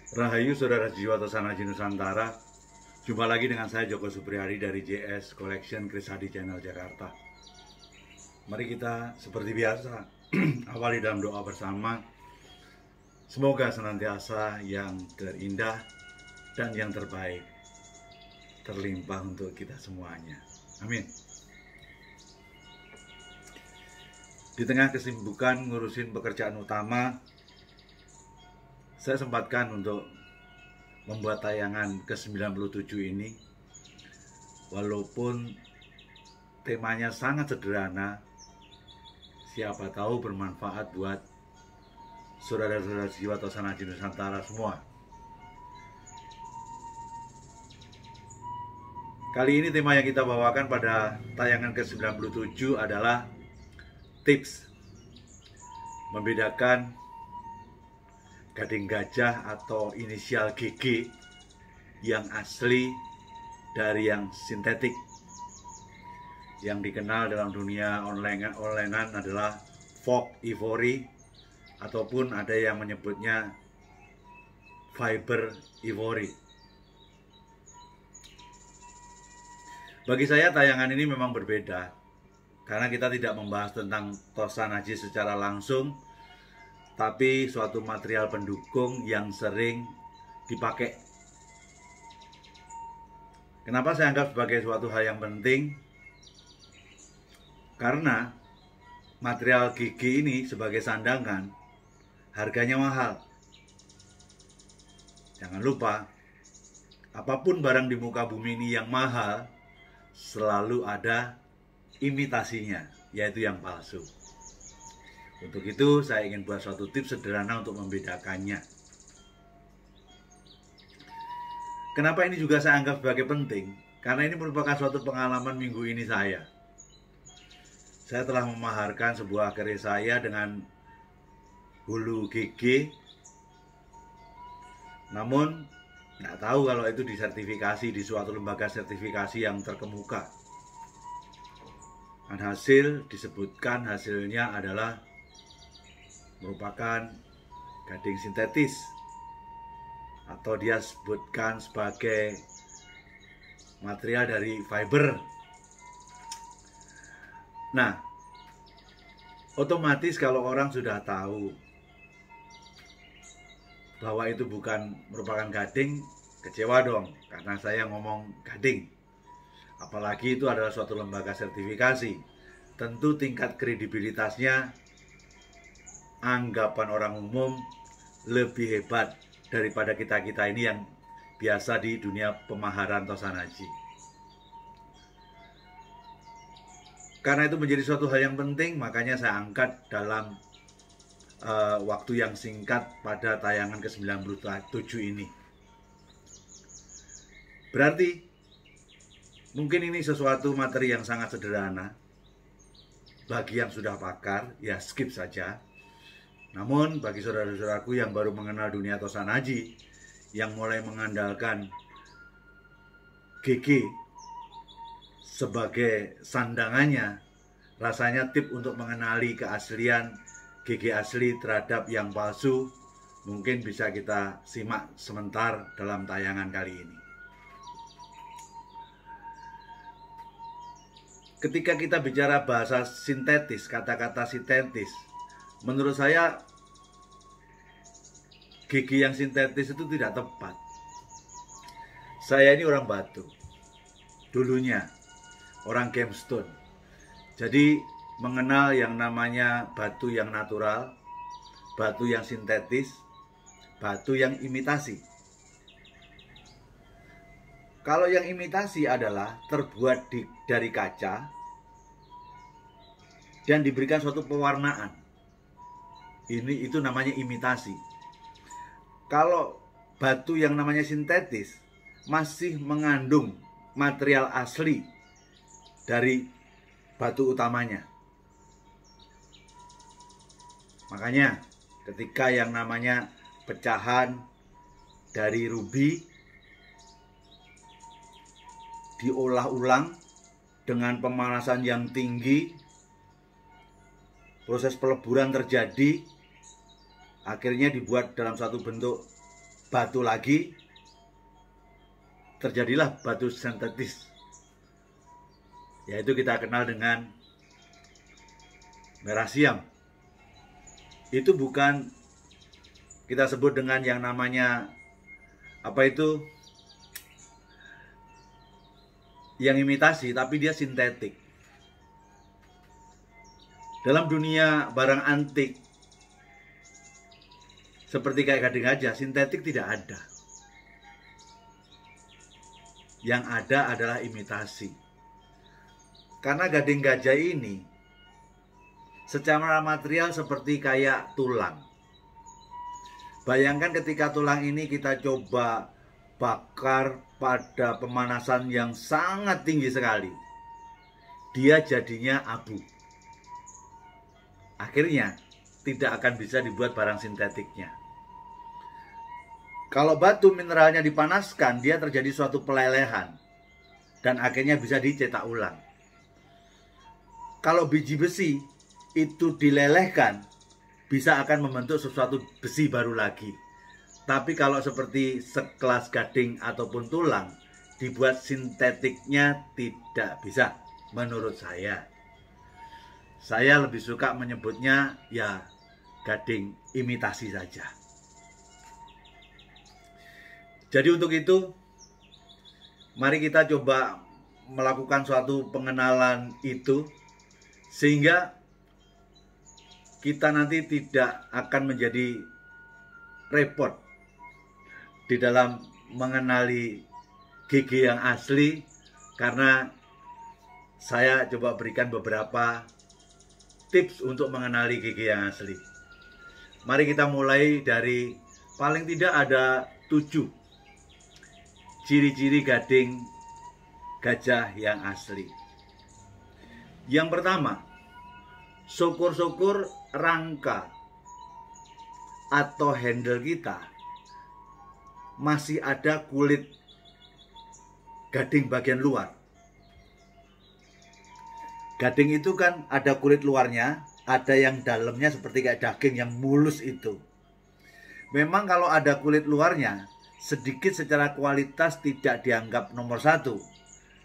Rahayu Saudara Jiwa Tosanaji Nusantara. Jumpa lagi dengan saya Joko Supriyadi dari JS Collection Kris Hadi Channel Jakarta. Mari kita seperti biasa awali dalam doa bersama. Semoga senantiasa yang terindah dan yang terbaik terlimpah untuk kita semuanya. Amin. Di tengah kesibukan ngurusin pekerjaan utama, saya sempatkan untuk membuat tayangan ke-97 ini. Walaupun temanya sangat sederhana, siapa tahu bermanfaat buat saudara-saudara jiwa Tosanaji Nusantara semua. Kali ini tema yang kita bawakan pada tayangan ke-97 adalah tips membedakan gading gajah atau inisial GG yang asli dari yang sintetik. Yang dikenal dalam dunia onlinean adalah Folk Ivory, ataupun ada yang menyebutnya Fiber Ivory. Bagi saya tayangan ini memang berbeda, karena kita tidak membahas tentang Tosanaji secara langsung, tapi suatu material pendukung yang sering dipakai. Kenapa saya anggap sebagai suatu hal yang penting? Karena material GG ini sebagai sandangan harganya mahal. Jangan lupa, apapun barang di muka bumi ini yang mahal selalu ada imitasinya, yaitu yang palsu. Untuk itu saya ingin buat suatu tips sederhana untuk membedakannya. Kenapa ini juga saya anggap sebagai penting? Karena ini merupakan suatu pengalaman minggu ini saya. Saya telah memaharkan sebuah keris saya dengan hulu GG. Namun tidak tahu kalau itu disertifikasi di suatu lembaga sertifikasi yang terkemuka. Dan hasil disebutkan hasilnya adalah merupakan gading sintetis, atau dia sebutkan sebagai material dari fiber. Nah, otomatis kalau orang sudah tahu bahwa itu bukan merupakan gading, kecewa dong, karena saya ngomong gading. Apalagi itu adalah suatu lembaga sertifikasi. Tentu tingkat kredibilitasnya, anggapan orang umum lebih hebat daripada kita-kita ini yang biasa di dunia pemaharan Tosanaji. Karena itu menjadi suatu hal yang penting, makanya saya angkat dalam waktu yang singkat pada tayangan ke-97 ini. Berarti mungkin ini sesuatu materi yang sangat sederhana. Bagi yang sudah pakar, ya skip saja. Namun bagi saudara-saudaraku yang baru mengenal dunia Tosanaji, yang mulai mengandalkan GG sebagai sandangannya, rasanya tip untuk mengenali keaslian GG asli terhadap yang palsu mungkin bisa kita simak sebentar dalam tayangan kali ini. Ketika kita bicara bahasa sintetis, kata-kata sintetis, menurut saya GG yang sintetis itu tidak tepat. Saya ini orang Batu, dulunya orang gemstone. Jadi mengenal yang namanya batu yang natural, batu yang sintetis, batu yang imitasi. Kalau yang imitasi adalah terbuat dari kaca dan diberikan suatu pewarnaan. Itu namanya imitasi. Kalau batu yang namanya sintetis masih mengandung material asli dari batu utamanya. Makanya ketika yang namanya pecahan dari rubi diolah ulang dengan pemanasan yang tinggi, proses peleburan terjadi, akhirnya dibuat dalam satu bentuk batu lagi, terjadilah batu sintetis, yaitu kita kenal dengan merah siam. Itu bukan kita sebut dengan yang namanya yang imitasi, tapi dia sintetik. Dalam dunia barang antik seperti kayak gading gajah, sintetik tidak ada. Yang ada adalah imitasi. Karena gading gajah ini secara material seperti kayak tulang. Bayangkan ketika tulang ini kita coba bakar pada pemanasan yang sangat tinggi sekali, dia jadinya abu. Akhirnya tidak akan bisa dibuat barang sintetiknya. Kalau batu mineralnya dipanaskan, dia terjadi suatu pelelehan dan akhirnya bisa dicetak ulang. Kalau biji besi itu dilelehkan, bisa akan membentuk sesuatu besi baru lagi. Tapi kalau seperti sekelas gading ataupun tulang, dibuat sintetiknya tidak bisa, menurut saya. Saya lebih suka menyebutnya ya gading imitasi saja. Jadi untuk itu, mari kita coba melakukan suatu pengenalan itu, sehingga kita nanti tidak akan menjadi repot di dalam mengenali GG yang asli, karena saya coba berikan beberapa tips untuk mengenali GG yang asli. Mari kita mulai dari paling tidak ada 7 ciri-ciri gading gajah yang asli. Yang pertama, syukur-syukur rangka atau handle kita masih ada kulit gading bagian luar. Gading itu kan ada kulit luarnya, ada yang dalamnya seperti kayak daging yang mulus itu. Memang kalau ada kulit luarnya, sedikit secara kualitas tidak dianggap nomor 1.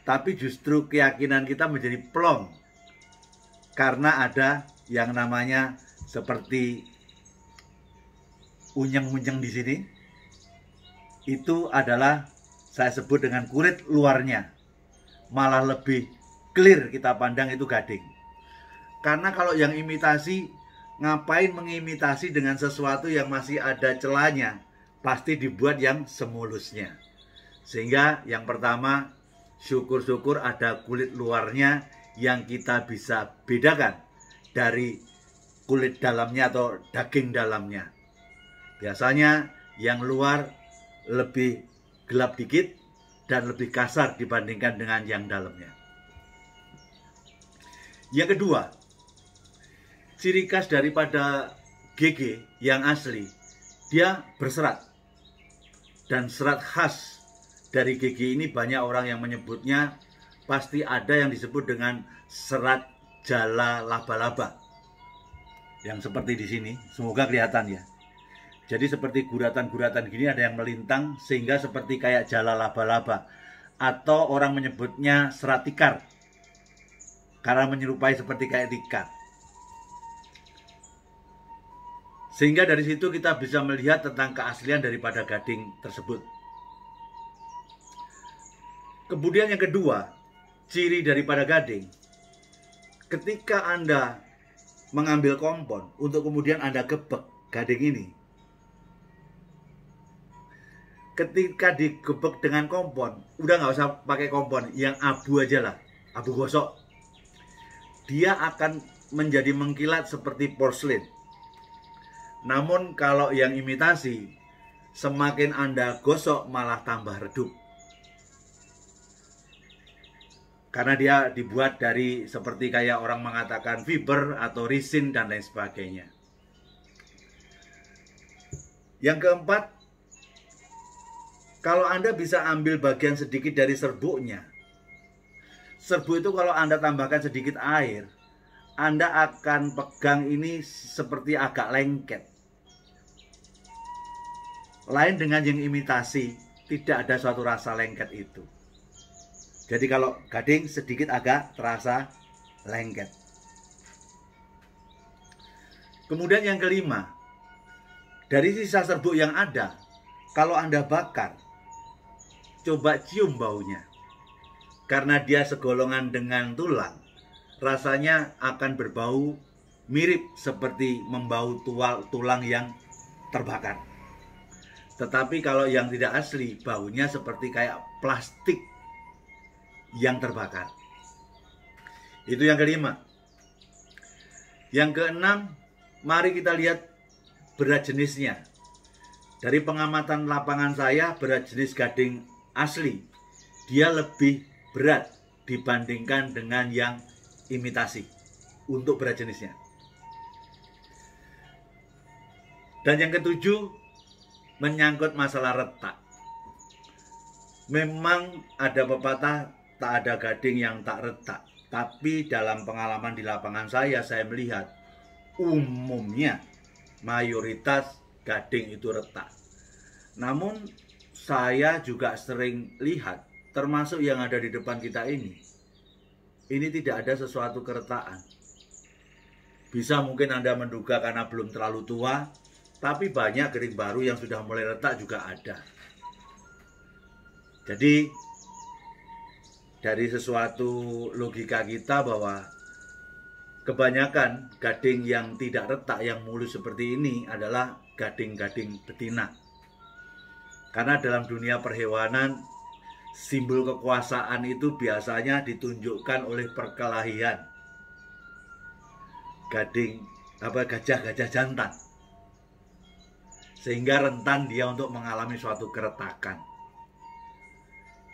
Tapi justru keyakinan kita menjadi plong. Karena ada yang namanya seperti unyeng-unyeng di sini. Itu adalah saya sebut dengan kulit luarnya. Malah lebih clear kita pandang itu gading. Karena kalau yang imitasi, ngapain mengimitasi dengan sesuatu yang masih ada celahnya? Pasti dibuat yang semulusnya. Sehingga yang pertama, syukur-syukur ada kulit luarnya yang kita bisa bedakan dari kulit dalamnya atau daging dalamnya. Biasanya yang luar lebih gelap dikit dan lebih kasar dibandingkan dengan yang dalamnya. Yang kedua, ciri khas daripada GG yang asli, dia berserat. Dan serat khas dari GG ini banyak orang yang menyebutnya, pasti ada yang disebut dengan serat jala laba-laba. Yang seperti di sini, semoga kelihatan ya. Jadi seperti guratan-guratan gini ada yang melintang sehingga seperti kayak jala laba-laba. Atau orang menyebutnya serat tikar, karena menyerupai seperti kayak tikar. Sehingga dari situ kita bisa melihat tentang keaslian daripada gading tersebut. Kemudian yang kedua, ciri daripada gading. Ketika Anda mengambil kompon untuk kemudian Anda gebek gading ini, ketika digebek dengan kompon, udah nggak usah pakai kompon, yang abu aja lah, abu gosok. Dia akan menjadi mengkilat seperti porselin. Namun kalau yang imitasi, semakin Anda gosok malah tambah redup. Karena dia dibuat dari seperti kayak orang mengatakan fiber atau resin dan lain sebagainya. Yang keempat, kalau Anda bisa ambil bagian sedikit dari serbuknya. Serbuk itu kalau Anda tambahkan sedikit air, Anda akan pegang ini seperti agak lengket. Lain dengan yang imitasi, tidak ada suatu rasa lengket itu. Jadi kalau gading sedikit agak terasa lengket. Kemudian yang kelima, dari sisa serbuk yang ada, kalau Anda bakar, coba cium baunya. Karena dia segolongan dengan tulang, rasanya akan berbau mirip seperti membau tulang yang terbakar. Tetapi kalau yang tidak asli, baunya seperti kayak plastik yang terbakar. Itu yang kelima. Yang keenam, mari kita lihat berat jenisnya. Dari pengamatan lapangan saya, berat jenis gading asli, dia lebih berat dibandingkan dengan yang imitasi untuk berat jenisnya. Dan yang ketujuh, menyangkut masalah retak. Memang ada pepatah, tak ada gading yang tak retak. Tapi dalam pengalaman di lapangan saya melihat umumnya mayoritas gading itu retak. Namun saya juga sering lihat, termasuk yang ada di depan kita ini tidak ada sesuatu keretakan. Bisa mungkin Anda menduga karena belum terlalu tua, tapi banyak gading baru yang sudah mulai retak juga ada. Jadi dari sesuatu logika kita bahwa kebanyakan gading yang tidak retak, yang mulus seperti ini adalah gading-gading betina. Karena dalam dunia perhewanan, simbol kekuasaan itu biasanya ditunjukkan oleh perkelahian gajah-gajah jantan, sehingga rentan dia untuk mengalami suatu keretakan.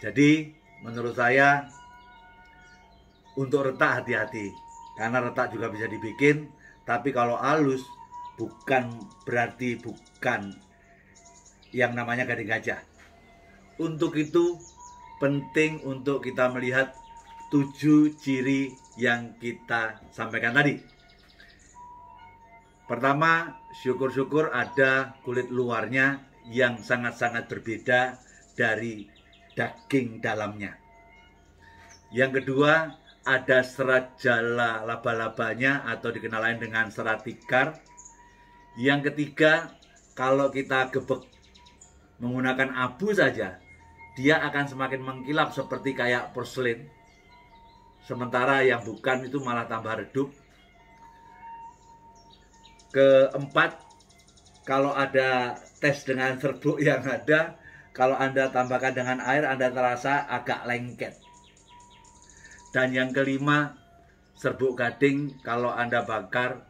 Jadi menurut saya untuk retak hati-hati, karena retak juga bisa dibikin. Tapi kalau halus bukan berarti bukan yang namanya gading gajah. Untuk itu penting untuk kita melihat 7 ciri yang kita sampaikan tadi. Pertama, syukur-syukur ada kulit luarnya yang sangat-sangat berbeda dari daging dalamnya. Yang kedua, ada serat jala laba-labanya atau dikenal lain dengan serat tikar. Yang ketiga, kalau kita gebek menggunakan abu saja, dia akan semakin mengkilap seperti kayak porselin. Sementara yang bukan itu malah tambah redup. Keempat, kalau ada tes dengan serbuk yang ada, kalau Anda tambahkan dengan air, Anda terasa agak lengket. Dan yang kelima, serbuk gading kalau Anda bakar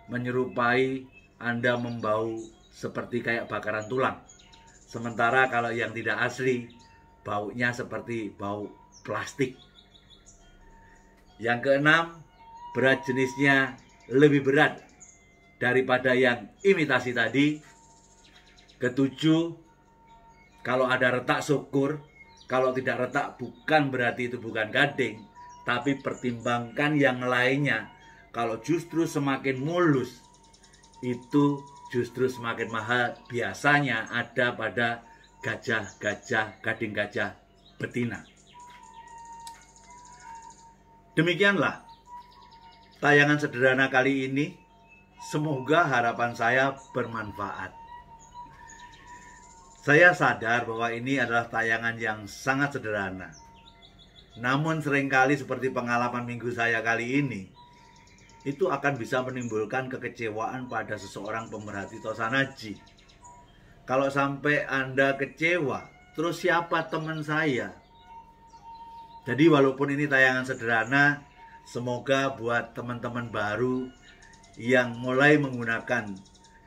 menyerupai Anda membau seperti kayak bakaran tulang. Sementara kalau yang tidak asli, baunya seperti bau plastik. Yang keenam, berat jenisnya lebih berat daripada yang imitasi tadi. Ketujuh, kalau ada retak syukur, kalau tidak retak bukan berarti itu bukan gading, tapi pertimbangkan yang lainnya. Kalau justru semakin mulus, itu justru semakin mahal. Biasanya ada pada gading gajah betina. Demikianlah tayangan sederhana kali ini. Semoga harapan saya bermanfaat. Saya sadar bahwa ini adalah tayangan yang sangat sederhana. Namun seringkali seperti pengalaman minggu saya kali ini, itu akan bisa menimbulkan kekecewaan pada seseorang pemerhati Tosanaji. Kalau sampai Anda kecewa, terus siapa teman saya? Jadi walaupun ini tayangan sederhana, semoga buat teman-teman baru yang mulai menggunakan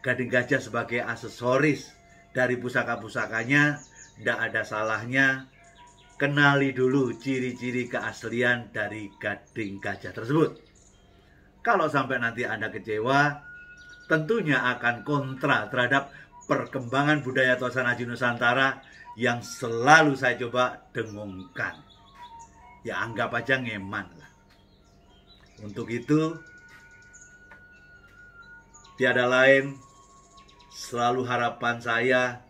gading gajah sebagai aksesoris dari pusaka-pusakanya, tidak ada salahnya kenali dulu ciri-ciri keaslian dari gading gajah tersebut. Kalau sampai nanti Anda kecewa, tentunya akan kontra terhadap perkembangan budaya Tosanaji Nusantara yang selalu saya coba dengungkan. Ya anggap aja ngeman lah. Untuk itu, tiada lain, selalu harapan saya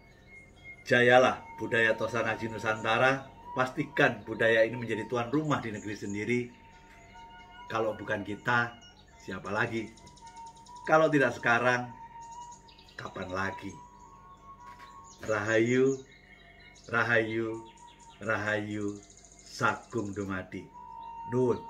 Jayalah budaya Tosanaji Nusantara, pastikan budaya ini menjadi tuan rumah di negeri sendiri. Kalau bukan kita, siapa lagi? Kalau tidak sekarang, kapan lagi? Rahayu, Rahayu, Rahayu, Sagung Dumadi. Nuwun.